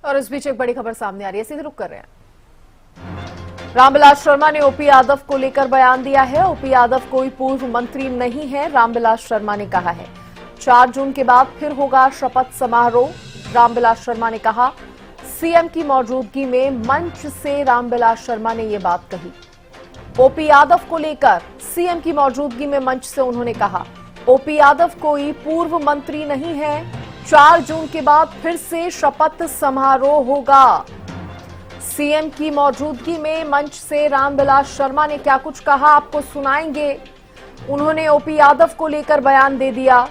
और इस बीच एक बड़ी खबर सामने आ रही है, सीधे रुक कर रहे हैं। रामविलास शर्मा ने ओपी यादव को लेकर बयान दिया है। ओपी यादव कोई पूर्व मंत्री नहीं है, रामविलास शर्मा ने कहा है। 4 जून के बाद फिर होगा शपथ समारोह। रामविलास शर्मा ने कहा, सीएम की मौजूदगी में मंच से रामविलास शर्मा ने यह बात कही। ओपी यादव को लेकर सीएम की मौजूदगी में मंच से उन्होंने कहा, ओपी यादव कोई पूर्व मंत्री नहीं है। 4 जून के बाद फिर से शपथ समारोह होगा। सीएम की मौजूदगी में मंच से रामविलास शर्मा ने क्या कुछ कहा, आपको सुनाएंगे। उन्होंने ओपी यादव को लेकर बयान दे दिया।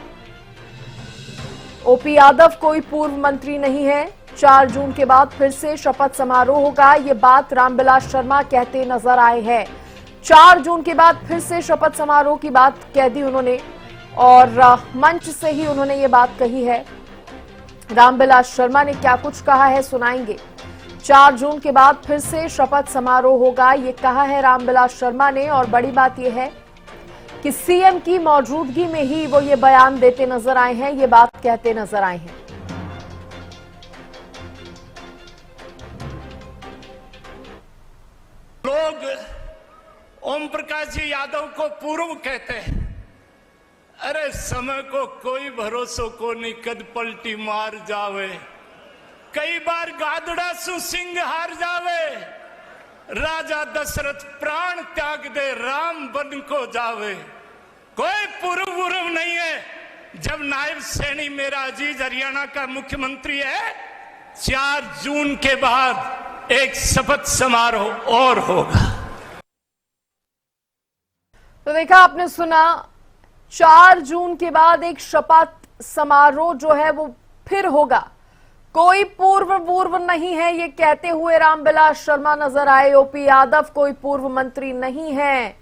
ओपी यादव कोई पूर्व मंत्री नहीं है। 4 जून के बाद फिर से शपथ समारोह होगा, ये बात रामविलास शर्मा कहते नजर आए हैं। 4 जून के बाद फिर से शपथ समारोह की बात कह दी उन्होंने और मंच से ही उन्होंने ये बात कही है। रामविलास शर्मा ने क्या कुछ कहा है, सुनाएंगे। 4 जून के बाद फिर से शपथ समारोह होगा, ये कहा है रामविलास शर्मा ने। और बड़ी बात यह है कि सीएम की मौजूदगी में ही वो ये बयान देते नजर आए हैं, ये बात कहते नजर आए हैं। लोग ओम प्रकाश जी यादव को पूर्व कहते हैं। अरे समय को कोई भरोसो को नहीं, कद पलटी मार जावे। कई बार गादड़ा सु सिंह हार जावे। राजा दशरथ प्राण त्याग दे, राम बन को जावे। कोई पूर्व नहीं है। जब नायब सैनी मेरा अजीज हरियाणा का मुख्यमंत्री है, 4 जून के बाद एक शपथ समारोह और होगा। तो देखा आपने, सुना, 4 जून के बाद एक शपथ समारोह जो है वो फिर होगा। कोई पूर्व नहीं है, ये कहते हुए रामविलास शर्मा नजर आए। ओपी यादव कोई पूर्व मंत्री नहीं है।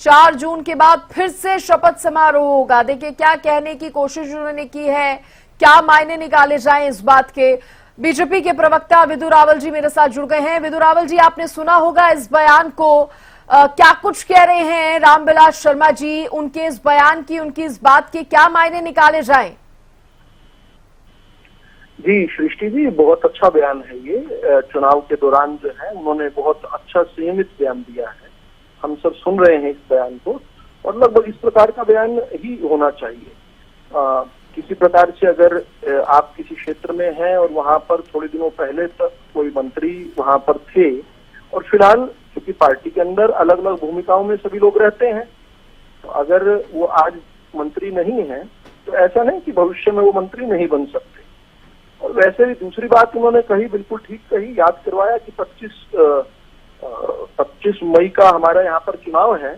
4 जून के बाद फिर से शपथ समारोह होगा। देखिए क्या कहने की कोशिश उन्होंने की है, क्या मायने निकाले जाएं इस बात के। बीजेपी के प्रवक्ता विदु रावल जी मेरे साथ जुड़ गए हैं। विदु रावल जी, आपने सुना होगा इस बयान को, क्या कुछ कह रहे हैं रामविलास शर्मा जी, उनके इस बयान की, उनकी इस बात के क्या मायने निकाले जाएं? जी सृष्टि जी, बहुत अच्छा बयान है ये। चुनाव के दौरान जो है उन्होंने बहुत अच्छा संयमित बयान दिया है। हम सब सुन रहे हैं इस बयान को और लगभग इस प्रकार का बयान ही होना चाहिए। किसी प्रकार से अगर आप किसी क्षेत्र में हैं और वहां पर थोड़े दिनों पहले तक कोई मंत्री वहां पर थे और फिलहाल क्योंकि पार्टी के अंदर अलग अलग भूमिकाओं में सभी लोग रहते हैं, तो अगर वो आज मंत्री नहीं है तो ऐसा नहीं कि भविष्य में वो मंत्री नहीं बन सकते। और वैसे भी दूसरी बात उन्होंने कही, बिल्कुल ठीक कही, याद करवाया कि 25 मई का हमारा यहाँ पर चुनाव है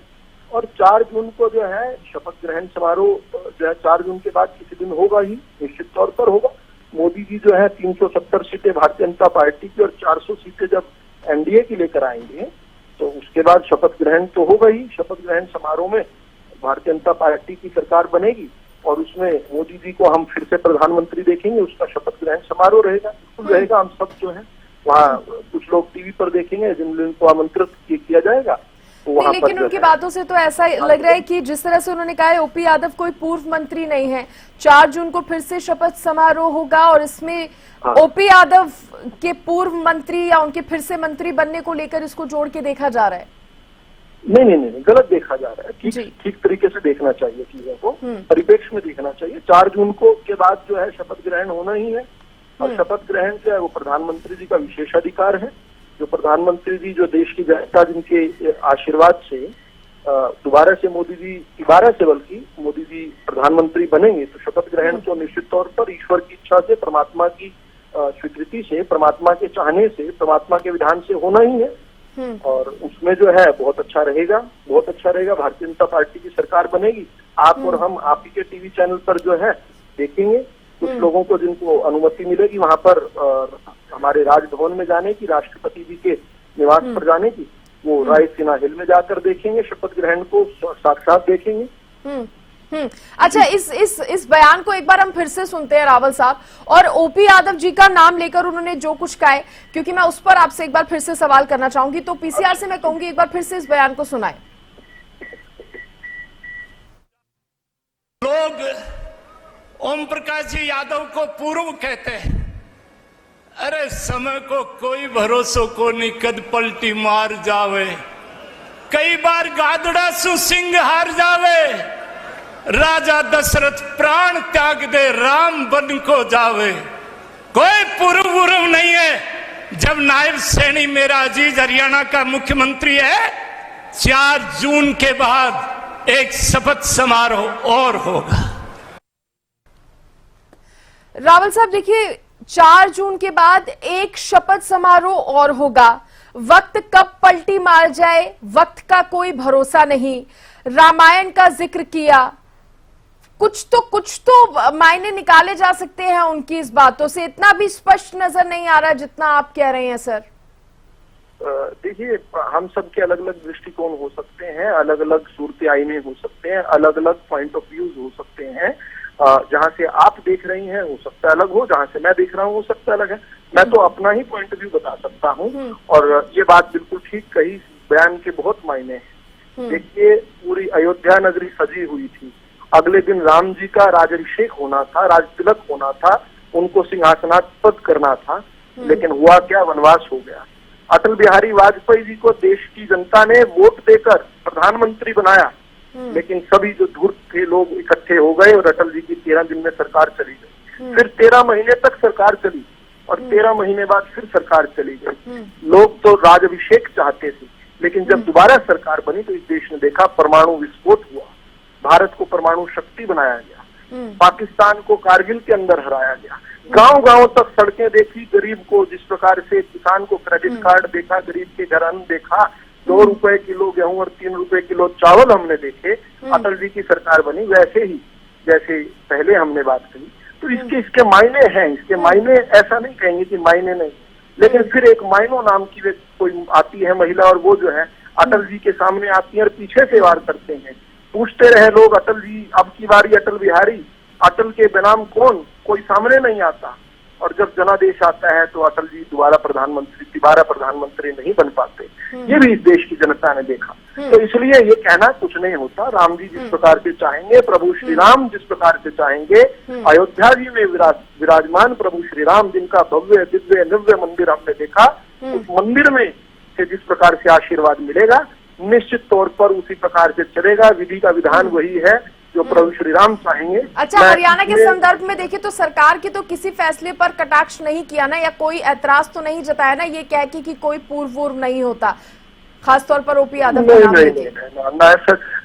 और 4 जून को जो है शपथ ग्रहण समारोह जो है 4 जून के बाद किसी दिन होगा ही, निश्चित तौर पर होगा। मोदी जी जो है 370 सीटें भारतीय जनता पार्टी की और 400 सीटें जब एनडीए की लेकर आएंगे तो उसके बाद शपथ ग्रहण तो होगा ही। शपथ ग्रहण समारोह में भारतीय जनता पार्टी की सरकार बनेगी और उसमें मोदी जी को हम फिर से प्रधानमंत्री देखेंगे। उसका शपथ ग्रहण समारोह रहेगा, बिल्कुल रहेगा। हम सब जो है वहाँ कुछ लोग टीवी पर देखेंगे जिनको आमंत्रित किया जाएगा। तो वहाँ लेकिन उनकी बातों से तो ऐसा लग रहा है कि जिस तरह से उन्होंने कहा है ओपी यादव कोई पूर्व मंत्री नहीं है। 4 जून को फिर से शपथ समारोह होगा और इसमें ओपी यादव के पूर्व मंत्री या उनके फिर से मंत्री बनने को लेकर इसको जोड़ के देखा जा रहा है। नहीं, गलत देखा जा रहा है। ठीक तरीके से देखना चाहिए चीजों को, परिप्रेक्ष्य में देखना चाहिए। 4 जून को के बाद जो है शपथ ग्रहण होना ही है और शपथ ग्रहण जो है वो प्रधानमंत्री जी का विशेषाधिकार है। जो प्रधानमंत्री जी, जो देश की जनता जिनके आशीर्वाद से दोबारा से मोदी जी प्रधानमंत्री बनेंगे तो शपथ ग्रहण तो निश्चित तौर पर ईश्वर की इच्छा से, परमात्मा की स्वीकृति से, परमात्मा के चाहने से, परमात्मा के विधान से होना ही है। और उसमें जो है बहुत अच्छा रहेगा। भारतीय जनता पार्टी की सरकार बनेगी। आप और हम आप ही के टीवी चैनल पर जो है देखेंगे। कुछ लोगों को जिनको अनुमति मिलेगी वहां पर हमारे राजभवन में जाने की, राष्ट्रपति जी के निवास पर जाने की, वो रायसीना हिल में जाकर देखेंगे, शपथ ग्रहण को साक्षात देखेंगे। अच्छा, इस बयान को एक बार हम फिर से सुनते हैं रावल साहब। और ओपी यादव जी का नाम लेकर उन्होंने जो कुछ कहा है, क्योंकि मैं उस पर आपसे एक बार फिर से सवाल करना चाहूंगी, तो पीसीआर से मैं कहूंगी एक बार फिर से इस बयान को सुनाएं। लोग ओम प्रकाश जी यादव को पूर्व कहते हैं। अरे समय को कोई भरोसो को नहीं, कद पलटी मार जावे। कई बार गादड़ा सु सिंह हार जावे। राजा दशरथ प्राण त्याग दे, राम बन को जावे। कोई पूर्व उर्व नहीं है। जब नायब सैनी मेरा अजीज हरियाणा का मुख्यमंत्री है, 4 जून के बाद एक शपथ समारोह और होगा। रावल साहब देखिए, 4 जून के बाद एक शपथ समारोह और होगा। वक्त कब पलटी मार जाए, वक्त का कोई भरोसा नहीं। रामायण का जिक्र किया, कुछ तो मायने निकाले जा सकते हैं उनकी इस बातों से। इतना भी स्पष्ट नजर नहीं आ रहा जितना आप कह रहे हैं सर। देखिए, हम सब के अलग अलग दृष्टिकोण हो सकते हैं, अलग अलग सूरत आईने हो सकते हैं, अलग अलग पॉइंट ऑफ व्यूज हो सकते हैं। जहां से आप देख रही हैं हो सकता है अलग हो, जहां से मैं देख रहा हूं हो सकता है अलग है। मैं तो अपना ही पॉइंट ऑफ व्यू बता सकता हूं, और ये बात बिल्कुल ठीक कही, बयान के बहुत मायने हैं। देखिए, पूरी अयोध्या नगरी सजी हुई थी। अगले दिन राम जी का राजाभिषेक होना था, राज तिलक होना था, उनको सिंहासनास्पद करना था, लेकिन हुआ क्या, वनवास हो गया। अटल बिहारी वाजपेयी जी को देश की जनता ने वोट देकर प्रधानमंत्री बनाया, लेकिन सभी जो धूर्त थे लोग इकट्ठे हो गए और अटल जी की 13 दिन में सरकार चली गई। फिर 13 महीने तक सरकार चली और 13 महीने बाद फिर सरकार चली गई। लोग तो राजाभिषेक चाहते थे, लेकिन जब दोबारा सरकार बनी तो इस देश ने देखा परमाणु विस्फोट हुआ, भारत को परमाणु शक्ति बनाया गया, पाकिस्तान को कारगिल के अंदर हराया गया। गांव गांव तक सड़कें देखी, गरीब को जिस प्रकार से, किसान को क्रेडिट कार्ड देखा, गरीब के घर अन्न देखा, 2 रुपए किलो गेहूं और 3 रुपए किलो चावल हमने देखे। अटल जी की सरकार बनी वैसे ही जैसे पहले हमने बात करी। तो इसके मायने हैं, इसके मायने ऐसा नहीं कहेंगे कि मायने नहीं, लेकिन फिर एक मायनो नाम की कोई आती है महिला, और वो जो है अटल जी के सामने आती है और पीछे से वार करते हैं। पूछते रहे लोग, अटल जी अब की बारी अटल बिहारी, अटल के बनाम कौन, कोई सामने नहीं आता। और जब जनादेश आता है तो अटल जी दोबारा प्रधानमंत्री नहीं बन पाते। ये भी इस देश की जनता ने देखा। तो इसलिए ये कहना कुछ नहीं होता। राम जी जिस प्रकार से चाहेंगे, प्रभु श्री राम जिस प्रकार से चाहेंगे, अयोध्या जी में विराजमान प्रभु श्री राम, जिनका भव्य दिव्य नव्य मंदिर हमने देखा, उस मंदिर में से जिस प्रकार से आशीर्वाद मिलेगा, निश्चित तौर पर उसी प्रकार से चलेगा। विधि का विधान वही है जो प्रभु श्री राम चाहेंगे। अच्छा, हरियाणा के संदर्भ में देखिए तो सरकार की तो किसी फैसले पर कटाक्ष नहीं किया ना, या कोई ऐतराज तो नहीं जताया ना, ये कह के कि कोई पूर्व नहीं होता, खासतौर पर ओपी यादव का नाम लेके।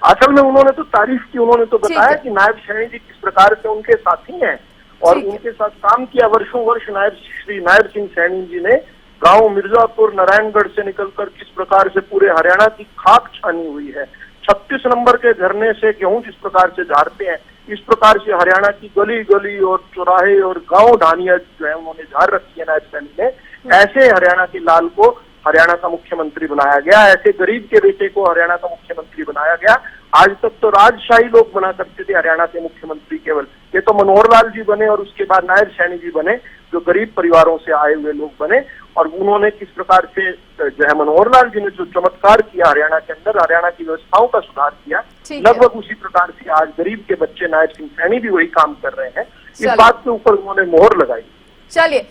असल में उन्होंने तो तारीफ की, उन्होंने तो बताया कि नायब सैनी जी किस प्रकार से उनके साथी हैं और उनके साथ काम किया वर्षों वर्ष। नायब सिंह सैनी जी ने गांव मिर्जापुर नारायणगढ़ से निकलकर किस प्रकार से पूरे हरियाणा की खाक छानी हुई है। 36 नंबर के झरने से गेहूं जिस प्रकार से झाड़ते हैं, इस प्रकार से हरियाणा की गली गली और चौराहे और गांव ढानियां जो है उन्होंने झाड़ रखी है नायब सैनी ने। ऐसे हरियाणा के लाल को हरियाणा का मुख्यमंत्री बनाया गया, ऐसे गरीब के बेटे को हरियाणा का मुख्यमंत्री बनाया गया। आज तक तो राजशाही लोग बना करते थे हरियाणा के मुख्यमंत्री केवल, ये तो मनोहर लाल जी बने और उसके बाद नायब सैनी जी बने, जो गरीब परिवारों से आए हुए लोग बने। और उन्होंने किस प्रकार से जो है मनोहर लाल जी ने जो चमत्कार किया हरियाणा के अंदर, हरियाणा की व्यवस्थाओं का सुधार किया, लगभग उसी प्रकार से आज गरीब के बच्चे नायब सिंह सैनी भी वही काम कर रहे हैं। इस बात के ऊपर उन्होंने मोहर लगाई। चलिए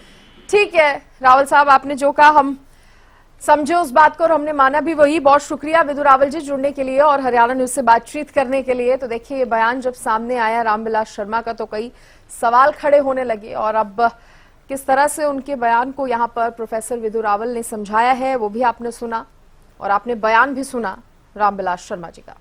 ठीक है रावल साहब, आपने जो कहा हम समझे उस बात को और हमने माना भी वही। बहुत शुक्रिया विदु रावल जी जुड़ने के लिए और हरियाणा न्यूज से बातचीत करने के लिए। तो देखिए, ये बयान जब सामने आया रामविलास शर्मा का तो कई सवाल खड़े होने लगे, और अब किस तरह से उनके बयान को यहाँ पर प्रोफेसर विदु रावल ने समझाया है वो भी आपने सुना, और आपने बयान भी सुना रामविलास शर्मा जी का।